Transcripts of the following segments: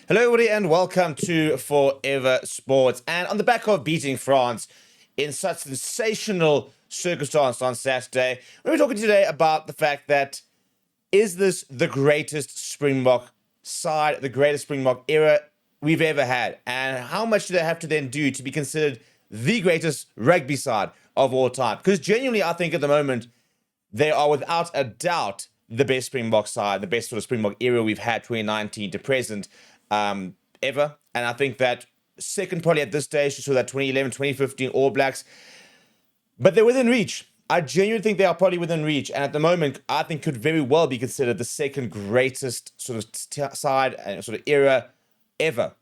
Hello, everybody, and welcome to Forever Sports. And on the back of beating France in such sensational circumstance on Saturday, we're talking today about the fact that is this the greatest Springbok side, the greatest Springbok era we've ever had? And how much do they have to then do to be considered the greatest rugby side of all time? Because genuinely, I think at the moment, they are without a doubt the best Springbok side, the best sort of Springbok era we've had 2019 to present ever. And I think that second probably at this stage, so that 2011, 2015 All Blacks, but they're within reach. I genuinely think they are probably within reach. And at the moment, I think could very well be considered the second greatest sort of side and sort of era ever,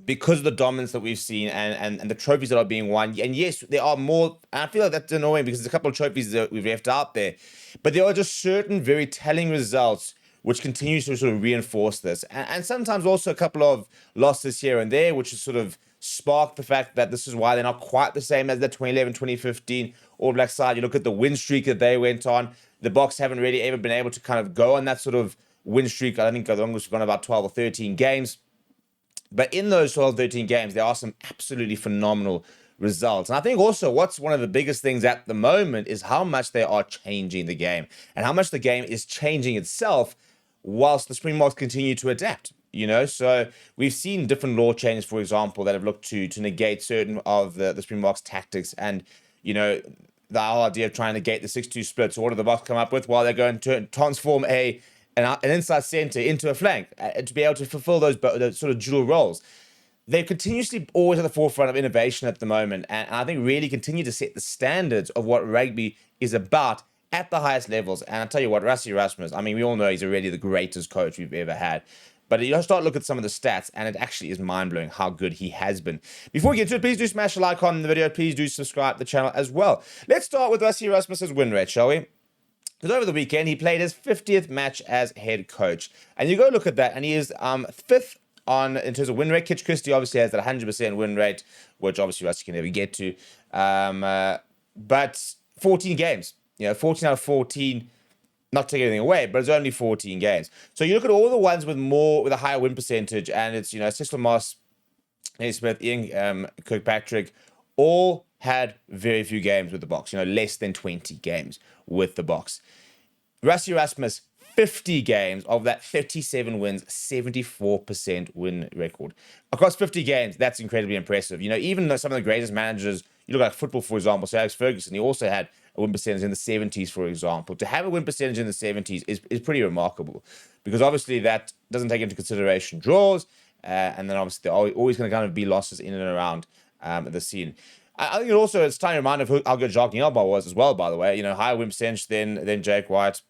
because of the dominance that we've seen and the trophies that are being won. And yes, there are more, and I feel like that's annoying because there's a couple of trophies that we've left out there, but there are just certain very telling results which continues to sort of reinforce this. And sometimes also a couple of losses here and there, which has sort of sparked the fact that this is why they're not quite the same as the 2011, 2015 All Black side. You look at the win streak that they went on. The Boks haven't really ever been able to kind of go on that sort of win streak. I think the longest we've gone about 12 or 13 games. But in those 12, 13 games, there are some absolutely phenomenal results. And I think also what's one of the biggest things at the moment is how much they are changing the game and how much the game is changing itself whilst the Springboks continue to adapt. So we've seen different law changes, for example, that have looked to negate certain of the Springboks tactics. And, the whole idea of trying to negate the 6-2 split. So what do the Boks come up with? Well, they're going to transform an inside center into a flank to be able to fulfill those sort of dual roles. They're continuously always at the forefront of innovation at the moment, and I think really continue to set the standards of what rugby is about at the highest levels. And I tell you what, Rassie Erasmus, I mean, we all know he's already the greatest coach we've ever had. But you start looking at some of the stats, and it actually is mind-blowing how good he has been. Before we get to it, please do smash a like on the video. Please do subscribe to the channel as well. Let's start with Rassie Erasmus's win rate, shall we? Because over the weekend, he played his 50th match as head coach. And you go look at that, and he is fifth in terms of win rate. Kitch Christie obviously has that 100% win rate, which obviously Rassie can never get to. But 14 games. 14 out of 14, not taking anything away, but it's only 14 games. So you look at all the ones with a higher win percentage, and it's, Cecil Moss, Eddie Smith, Ian Kirkpatrick, all had very few games with the Boks, less than 20 games with the Boks. Rassie Erasmus, 50 games, of that 37 wins, 74% win record. Across 50 games, that's incredibly impressive. Even though some of the greatest managers, you look at football, for example, so Alex Ferguson, he also had a win percentage in the 70s, for example. To have a win percentage in the 70s is pretty remarkable, because obviously that doesn't take into consideration draws, and then obviously there are always going to kind of be losses in and around the scene. I think it's time to remind of how good Jacques Nielba was as well, by the way. Higher win percentage than Jake White,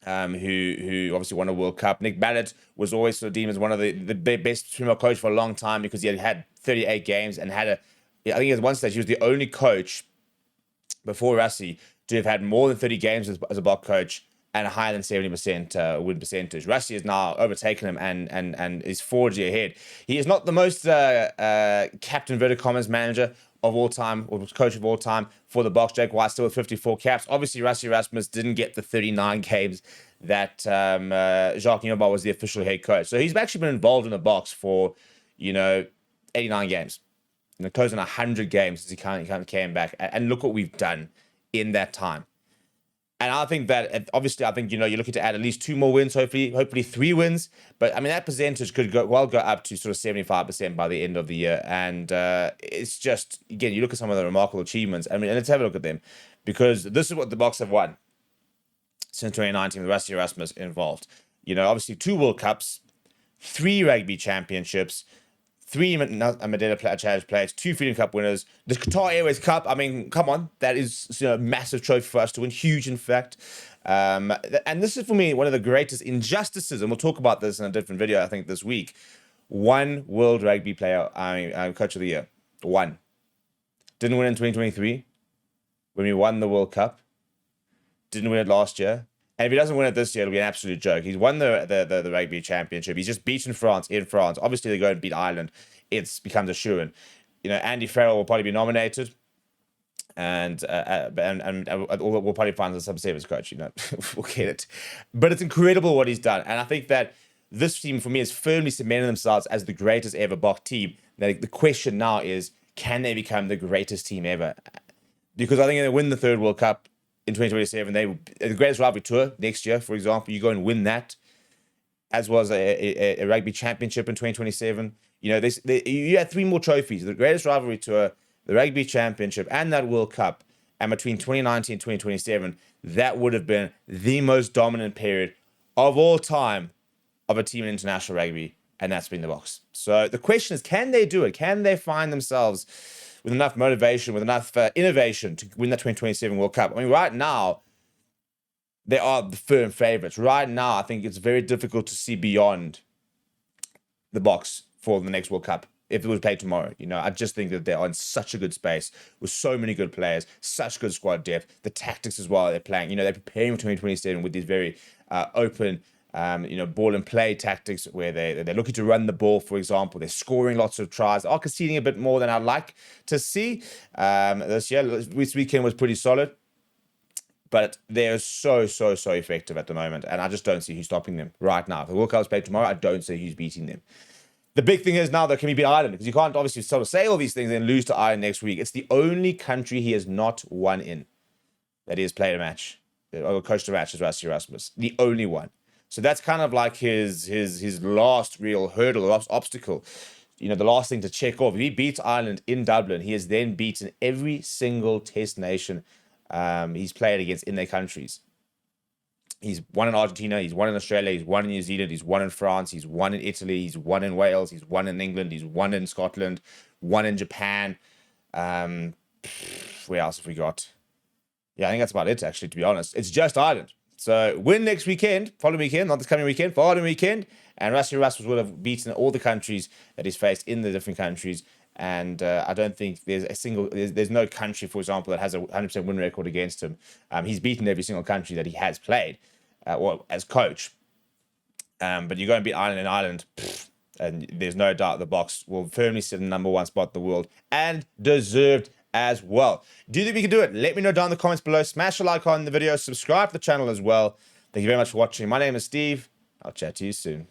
who obviously won a World Cup. Nick Ballard was always sort of deemed as one of the best Springbok coach for a long time, because he had 38 games and I think at one stage he was the only coach before Rassie to have had more than 30 games as a Bok coach and a higher than 70% win percentage. Rassie has now overtaken him and is forging ahead. He is not the most captain inverted commas manager of all time, or coach of all time for the Boks. Jake White still with 54 caps. Obviously, Rassie Erasmus didn't get the 39 games that Jacques Nielba was the official head coach. So he's actually been involved in the Boks for 89 games, close on 100 games since he kind of came back. And look what we've done in that time. And I think that, obviously, you're looking to add at least 2 more wins, hopefully 3 wins. But, I mean, that percentage could go up to sort of 75% by the end of the year. And it's just, again, you look at some of the remarkable achievements. I mean, and let's have a look at them, because this is what the Boks have won since 2019 with Rassie Erasmus involved. Obviously 2 World Cups, 3 rugby championships, 3 Madeira Challenge players, 2 Freedom Cup winners, the Qatar Airways Cup. I mean, come on, that is a massive trophy for us to win, huge in fact. And this is for me one of the greatest injustices, and we'll talk about this in a different video, I think, this week. 1 World Rugby player, coach of the year, 1. Didn't win in 2023 when we won the World Cup. Didn't win it last year. And if he doesn't win it this year, it'll be an absolute joke. He's won the rugby championship. He's just beaten France in France. Obviously, they go and beat Ireland. It becomes a shoo-in. Andy Farrell will probably be nominated, and we'll probably find some savers coach. We'll get it. But it's incredible what he's done, and I think that this team, for me, has firmly cemented themselves as the greatest ever Bok team. Now, the question now is, can they become the greatest team ever? Because I think they win the third World Cup in 2027. The greatest rivalry tour next year, for example, you go and win that, as well as a rugby championship in 2027. You know, you had 3 more trophies: the greatest rivalry tour, the rugby championship, and that World Cup. And between 2019 and 2027, that would have been the most dominant period of all time of a team in international rugby, and that's been the Boks. So the question is, can they do it? Can they find themselves with enough motivation, with enough innovation to win that 2027 World Cup? I mean, right now, they are the firm favorites. Right now, I think it's very difficult to see beyond the Boks for the next World Cup if it was played tomorrow. You know, I just think that they are in such a good space with so many good players, such good squad depth, the tactics as well they're playing. You know, they're preparing for 2027 with these very open, ball and play tactics where they're looking to run the ball, for example. They're scoring lots of tries. They are conceding a bit more than I'd like to see this weekend was pretty solid. But they're so effective at the moment. And I just don't see who's stopping them right now. If the World Cup is played tomorrow, I don't see who's beating them. The big thing is now, though, can he beat Ireland? Because you can't obviously sort of say all these things and lose to Ireland next week. It's the only country he has not won in that he has played a match, or coached a match, is Rassie Erasmus. The only one. So that's kind of like his last real hurdle or obstacle. You know, the last thing to check off. If he beats Ireland in Dublin, he has then beaten every single test nation he's played against in their countries. He's won in Argentina, he's won in Australia, he's won in New Zealand, he's won in France, he's won in Italy, he's won in Wales, he's won in England, he's won in Scotland, won in Japan. Where else have we got? Yeah, I think that's about it, actually, to be honest. It's just Ireland. So win next weekend, following weekend, not this coming weekend, following weekend, and Rassie Erasmus will have beaten all the countries that he's faced in the different countries. And I don't think there's no country, for example, that has a 100% win record against him. He's beaten every single country that he has played, as coach. But you go and beat Ireland in Ireland, and there's no doubt the Boks will firmly sit in the number 1 spot in the world, and deserved as well. Do you think we can do it? Let me know down in the comments below. Smash a like on the video, subscribe to the channel as well. Thank you very much for watching. My name is Steve. I'll chat to you soon.